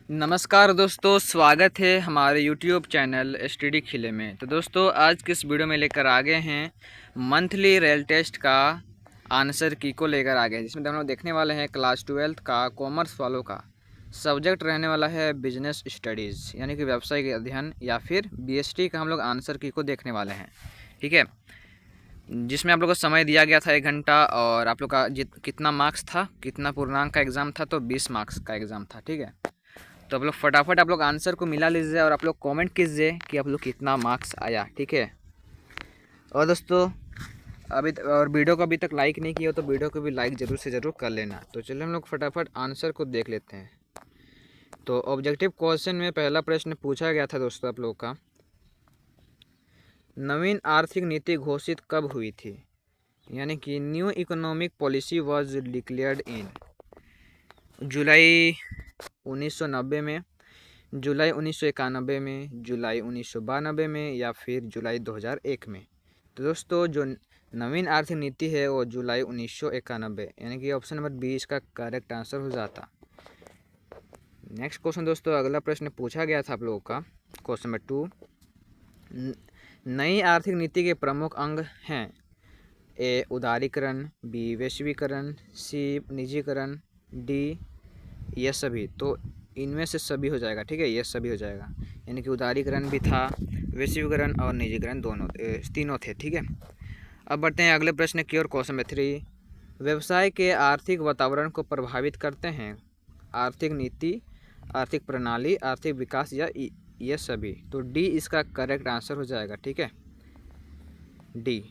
नमस्कार दोस्तों, स्वागत है हमारे YouTube चैनल स्टडी खिले में। तो दोस्तों, आज के इस वीडियो में लेकर आ गए हैं मंथली रेल टेस्ट का आंसर की को लेकर आ गए हैं, जिसमें हम लोग देखने वाले हैं क्लास 12th का कॉमर्स वालों का सब्जेक्ट रहने वाला है बिजनेस स्टडीज़, यानी कि व्यवसायिक अध्ययन या फिर BST का हम लोग आंसर की को देखने वाले हैं। ठीक है, जिसमें आप लोग को समय दिया गया था 1 घंटा और आप लोग का कितना मार्क्स था, कितना पूर्णांक का एग्ज़ाम था, तो 20 मार्क्स का एग्ज़ाम था। ठीक है, तो आप लोग फटाफट आप लोग आंसर को मिला लीजिए और आप लोग कमेंट कीजिए कि आप लोग कितना मार्क्स आया। ठीक है, और दोस्तों और वीडियो को अभी तक लाइक नहीं किया हो तो वीडियो को भी लाइक ज़रूर से ज़रूर कर लेना। तो चलिए हम लोग फटाफट आंसर को देख लेते हैं। तो ऑब्जेक्टिव क्वेश्चन में पहला प्रश्न पूछा गया था दोस्तों आप लोग का, नवीन आर्थिक नीति घोषित कब हुई थी, यानी कि new economic policy was declared in July 1990 में, जुलाई 1991 में, जुलाई 1992 में या फिर जुलाई 2001 में। तो दोस्तों, जो नवीन आर्थिक नीति है वो जुलाई 1991, यानी कि ऑप्शन नंबर 20 का करेक्ट आंसर हो जाता। नेक्स्ट क्वेश्चन दोस्तों, अगला प्रश्न पूछा गया था आप लोगों का, क्वेश्चन नंबर 2, नई आर्थिक नीति के प्रमुख अंग हैं, ए उदारीकरण, बी वैश्वीकरण, सी निजीकरण, डी ये सभी। तो इनमें से सभी हो जाएगा। ठीक है, ये सभी हो जाएगा, यानी कि उदारीकरण भी था, वैश्वीकरण और निजीकरण दोनों तीनों थे। ठीक है, अब बढ़ते हैं अगले प्रश्न की ओर। क्वेश्चन नंबर 3, व्यवसाय के आर्थिक वातावरण को प्रभावित करते हैं आर्थिक नीति, आर्थिक प्रणाली, आर्थिक विकास या ये सभी। तो डी इसका करेक्ट आंसर हो जाएगा। ठीक है, डी।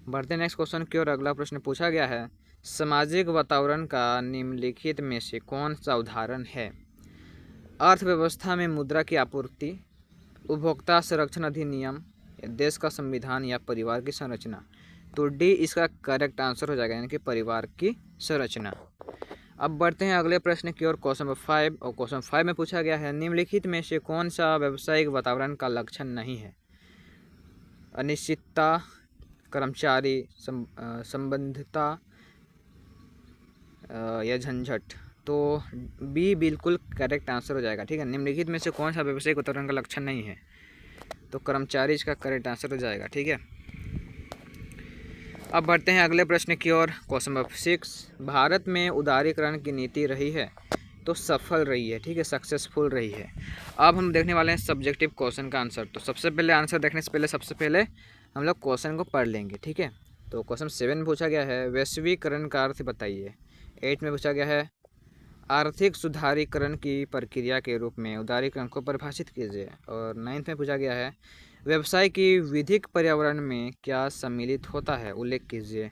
बढ़ते नेक्स्ट क्वेश्चन की ओर। अगला प्रश्न पूछा गया है, सामाजिक वातावरण का निम्नलिखित में से कौन सा उदाहरण है, अर्थव्यवस्था में मुद्रा की आपूर्ति, उपभोक्ता संरक्षण अधिनियम, देश का संविधान या परिवार की संरचना। तो डी इसका करेक्ट आंसर हो जाएगा, यानी कि परिवार की संरचना। अब बढ़ते हैं अगले प्रश्न की ओर, क्वेश्चन नंबर 5। और क्वेश्चन 5 में पूछा गया है, निम्नलिखित में से कौन सा व्यावसायिक वातावरण का लक्षण नहीं है, अनिश्चितता, कर्मचारी संबंधितता या झंझट। तो बी बिल्कुल करेक्ट आंसर हो जाएगा। ठीक है, निम्नलिखित में से कौन सा व्यावसायिक वातावरण का लक्षण नहीं है, तो कर्मचारी इसका करेक्ट आंसर हो जाएगा। ठीक है, अब बढ़ते हैं अगले प्रश्न की ओर, क्वेश्चन नंबर 6, भारत में उदारीकरण की नीति रही है, तो सफल रही है। ठीक है, सक्सेसफुल रही है। अब हम देखने वाले हैं सब्जेक्टिव क्वेश्चन का आंसर। तो सबसे पहले आंसर देखने से पहले सबसे पहले हम लोग क्वेश्चन को पढ़ लेंगे। ठीक है, तो क्वेश्चन 7 में पूछा गया है, वैश्वीकरण का अर्थ बताइए। 8 में पूछा गया है, आर्थिक सुधारीकरण की प्रक्रिया के रूप में उदारीकरण को परिभाषित कीजिए। और 9th में पूछा गया है, व्यवसाय की विधिक पर्यावरण में क्या सम्मिलित होता है, उल्लेख कीजिए।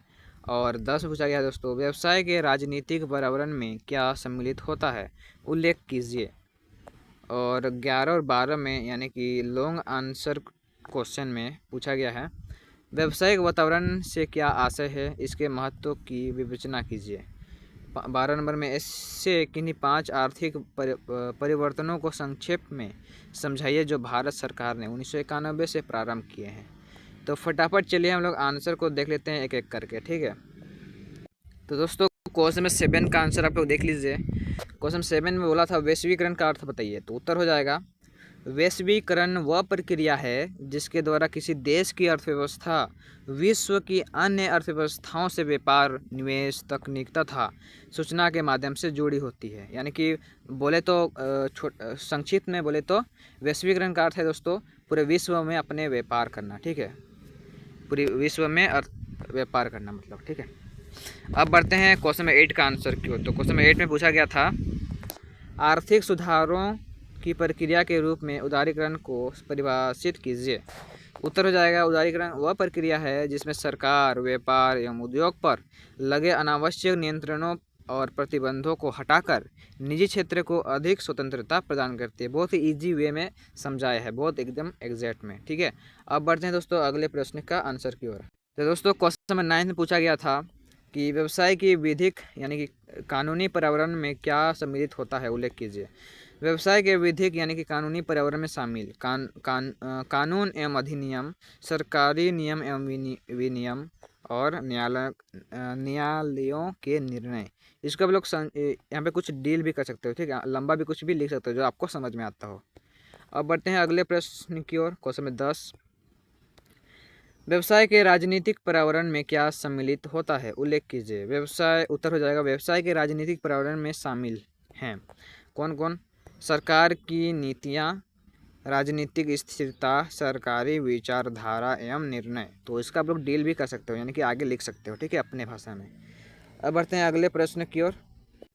और 10 में पूछा गया है दोस्तों, व्यवसाय के राजनीतिक पर्यावरण में क्या सम्मिलित होता है, उल्लेख कीजिए। और 11 और 12 में, यानी कि लॉन्ग आंसर क्वेश्चन में पूछा गया है, व्यावसायिक वातावरण से क्या आशय है, इसके महत्व की विवेचना कीजिए। 12 नंबर में, इससे किन्हीं 5 आर्थिक परिवर्तनों को संक्षेप में समझाइए जो भारत सरकार ने 1991 से प्रारंभ किए हैं। तो फटाफट चलिए हम लोग आंसर को देख लेते हैं एक एक करके। ठीक है, तो दोस्तों क्वेश्चन में 7 का आंसर आप लोग देख लीजिए। क्वेश्चन 7 में बोला था, वैश्वीकरण का अर्थ बताइए। तो उत्तर हो जाएगा, वैश्वीकरण वह प्रक्रिया है जिसके द्वारा किसी देश की अर्थव्यवस्था विश्व की अन्य अर्थव्यवस्थाओं से व्यापार, निवेश, तकनीक तथा सूचना के माध्यम से जुड़ी होती है। यानी कि बोले तो संक्षिप्त में बोले तो वैश्वीकरण का अर्थ है दोस्तों पूरे विश्व में अपने व्यापार करना। ठीक है, पूरे विश्व में व्यापार करना मतलब। ठीक है, अब बढ़ते हैं क्वेश्चन में 8 का आंसर की ओर। तो क्वेश्चन में 8 में पूछा गया था, आर्थिक सुधारों की प्रक्रिया के रूप में उदारीकरण को परिभाषित कीजिए। उत्तर हो जाएगा, उदारीकरण वह प्रक्रिया है जिसमें सरकार व्यापार एवं उद्योग पर लगे अनावश्यक नियंत्रणों और प्रतिबंधों को हटाकर निजी क्षेत्र को अधिक स्वतंत्रता प्रदान करती है। बहुत ही ईजी वे में समझाया है, बहुत एकदम एग्जैक्ट में। ठीक है, अब बढ़ते हैं दोस्तों अगले प्रश्न का आंसर की ओर। तो दोस्तों क्वेश्चन नंबर 9 में पूछा गया था, कि व्यवसाय की विधिक यानी कि कानूनी पर्यावरण में क्या सम्मिलित होता है, उल्लेख कीजिए। व्यवसाय के विधिक यानी कि कानूनी पर्यावरण में शामिल कानून एवं अधिनियम, सरकारी नियम एवं विनियम और न्यायालयों के निर्णय। इसको आप लोग यहाँ पे कुछ डील भी कर सकते हो, ठीक है, लंबा भी कुछ भी लिख सकते हो जो आपको समझ में आता हो। अब बढ़ते हैं अगले प्रश्न की ओर। क्वेश्चन में 10, व्यवसाय के राजनीतिक पर्यावरण में क्या सम्मिलित होता है, उल्लेख कीजिए। व्यवसाय, उत्तर हो जाएगा व्यवसाय के राजनीतिक पर्यावरण में शामिल हैं कौन कौन? सरकार की नीतियाँ, राजनीतिक स्थिरता, सरकारी विचारधारा एवं निर्णय। तो इसका आप लोग डील भी कर सकते हो, यानी कि आगे लिख सकते हो, ठीक है, अपने भाषा में। अब बढ़ते हैं अगले प्रश्न की ओर।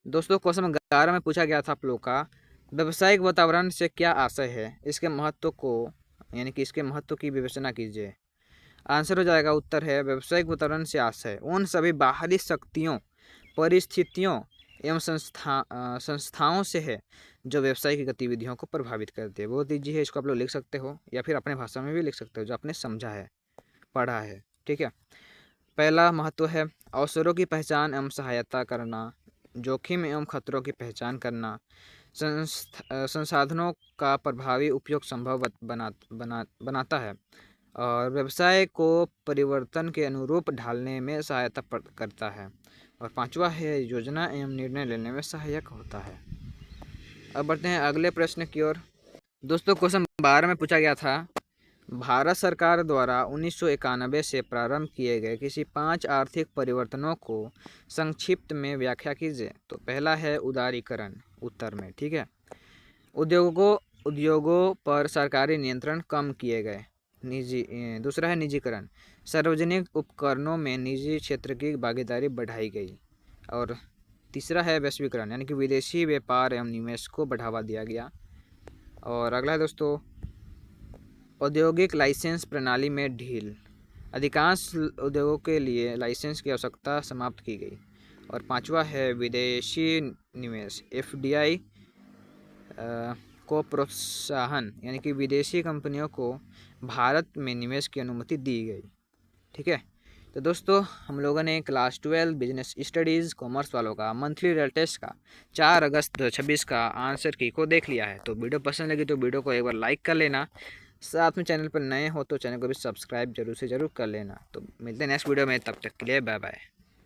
दोस्तों क्वेश्चन 11 में पूछा गया था आप लोग का, व्यावसायिक वातावरण से क्या आशय है, इसके महत्व को यानी कि इसके महत्व की विवेचना कीजिए। आंसर हो जाएगा, उत्तर है व्यावसायिक वातावरण से आशय उन सभी बाहरी शक्तियों, परिस्थितियों एवं संस्थाओं से है जो व्यवसाय की गतिविधियों को प्रभावित करती है। बहुत ईजी है, इसको आप लोग लिख सकते हो या फिर अपने भाषा में भी लिख सकते हो जो आपने समझा है, पढ़ा है, ठीक है। पहला महत्व है अवसरों की पहचान एवं सहायता करना, जोखिम एवं खतरों की पहचान करना, संसाधनों का प्रभावी उपयोग संभव बनाता है और व्यवसाय को परिवर्तन के अनुरूप ढालने में सहायता करता है। और पांचवा है योजना एवं निर्णय लेने में सहायक होता है। अब बढ़ते हैं अगले प्रश्न की ओर। दोस्तों क्वेश्चन 12 में पूछा गया था, भारत सरकार द्वारा 1991 से प्रारंभ किए गए किसी 5 आर्थिक परिवर्तनों को संक्षिप्त में व्याख्या कीजिए। तो पहला है उदारीकरण, उत्तर में, ठीक है। उद्योगों पर सरकारी नियंत्रण कम किए गए, दूसरा है निजीकरण, सार्वजनिक उपकरणों में निजी क्षेत्र की भागीदारी बढ़ाई गई। और तीसरा है वैश्वीकरण, यानी कि विदेशी व्यापार एवं निवेश को बढ़ावा दिया गया। और अगला है दोस्तों औद्योगिक लाइसेंस प्रणाली में ढील, अधिकांश उद्योगों के लिए लाइसेंस की आवश्यकता समाप्त की गई। और पांचवा है विदेशी निवेश, FDI को प्रोत्साहन, यानी कि विदेशी कंपनियों को भारत में निवेश की अनुमति दी गई, ठीक है। तो दोस्तों हम लोगों ने क्लास 12 बिजनेस स्टडीज़ कॉमर्स वालों का मंथली रियल टेस्ट का 4 अगस्त 2026 का आंसर की को देख लिया है। तो वीडियो पसंद लगी तो वीडियो को एक बार लाइक कर लेना, साथ में चैनल पर नए हो तो चैनल को भी सब्सक्राइब जरूर से जरूर कर लेना। तो मिलते हैं नेक्स्ट वीडियो में, तब तक के लिए बाय बाय।